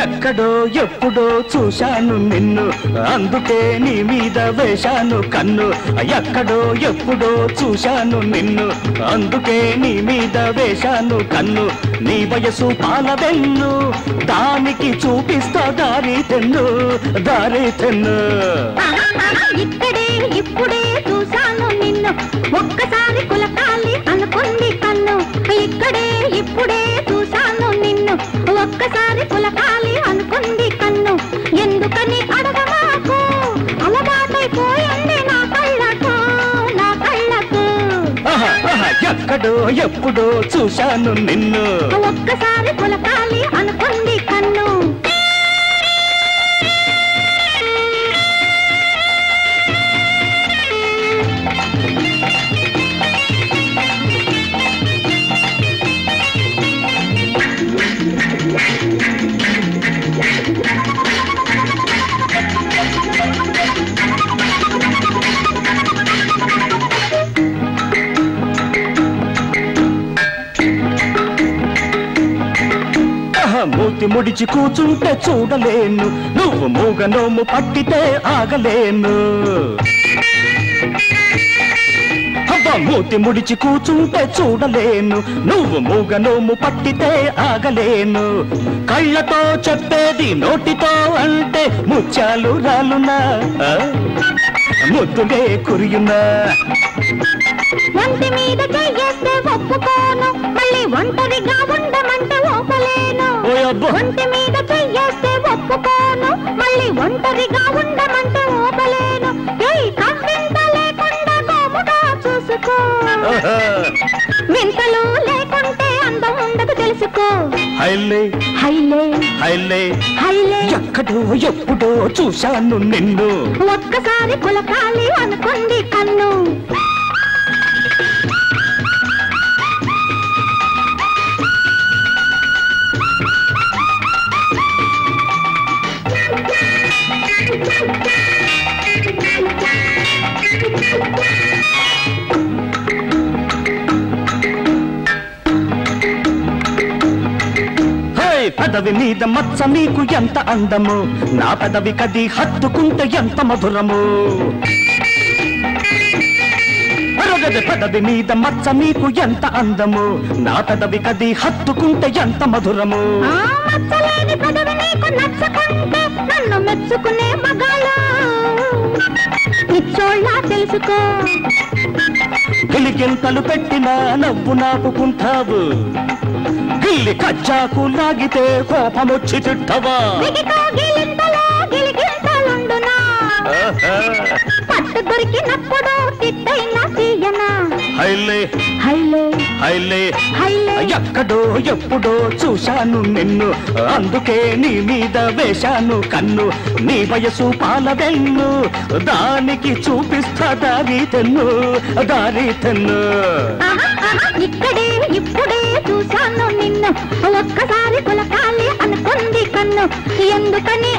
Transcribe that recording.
ఎక్కడో ఎప్పుడో చూశాను నిన్ను అందుకే నీ మీద వేశాను కన్ను ఎక్కడో ఎప్పుడో చూశాను నిన్ను అందుకే నీ మీద వేశాను కన్ను నీ వయసు పాలవెన్ను దానికి చూపిస్తా దారి తెన్ను ఇక్కడే ఇప్పుడే చూశాను నిన్ను ఒక్కసారి కులకాలి అనుకుంది కన్ను ఇక్కడే ఇప్పుడే చూశాను నిన్ను ఒక్కసారి కులకాలి అనుకుంది కన్ను ఎందుకని అడగమాకు అలవాటైపోయింది నా కళ్ళకు ఎక్కడో ఎప్పుడో చూశాను నిన్ను ఒక్కసారి కులకాలి అనుకుంది కన్ను మూతి ముడిచి కూచుంటే చూడలేను నువ్వు మూగనోము పట్టితే ఆగలేను మూతి ముడిచి కూచుంటే చూడలేను నువ్వు మూగనోము పట్టితే ఆగలేను కళ్ళతో చెప్పేది నోటితో అంటే ముత్యాలు రాలునా ముద్దులే కురియునా ఒంటి మీద చెయ్యేస్తే ఒప్పుకోను మళ్ళీ ఒంటరిగా ఉండమంటే ఓపలేను ఒంటి మీద చెయ్యేస్తే ఒప్పుకోను మళ్ళీ ఒంటరిగా ఉండమంటే ఓపలేను కవ్వింత లేకుండా గోముగా చూసుకో వింతలు లేకుంటే అందం ఉండదు తెలుసుకో ఎక్కడో ఎప్పుడో చూశాను నిన్ను ఒక్కసారి కులకాలి అనుకుంది కన్ను పెదవి మీద మచ్చ నీకు ఎంత అందము నా పెదవి కది హత్తుకుంటే ఎంత మధురము పెదవి మీద మచ్చ నీకు ఎంత అందము నా పెదవి కది హత్తుకుంటే ఎంత మధురము నన్ను మెచ్చుకునే మగాళ్ళ పిచ్చోళ్ళ తెలుసుకో గిలిగింతలు పెట్టినా నవ్వు నాపుకుంటావు గిల్లి కచ్చాకు లాగితే కోపమొచ్చి తిట్టవా పట్టు దొరికినప్పుడు తిట్టైనా తీయనా ఎక్కడో ఎప్పుడో చూశాను నిన్ను అందుకే నీ మీద వేశాను కన్ను నీ వయసు పాలవెన్ను దానికి చూపిస్తా దారి తెన్ను ఇక్కడే ఇప్పుడే చూశాను నిన్ను ఒక్కసారి కులకాలి అనుకుంది కన్ను ఎందుకని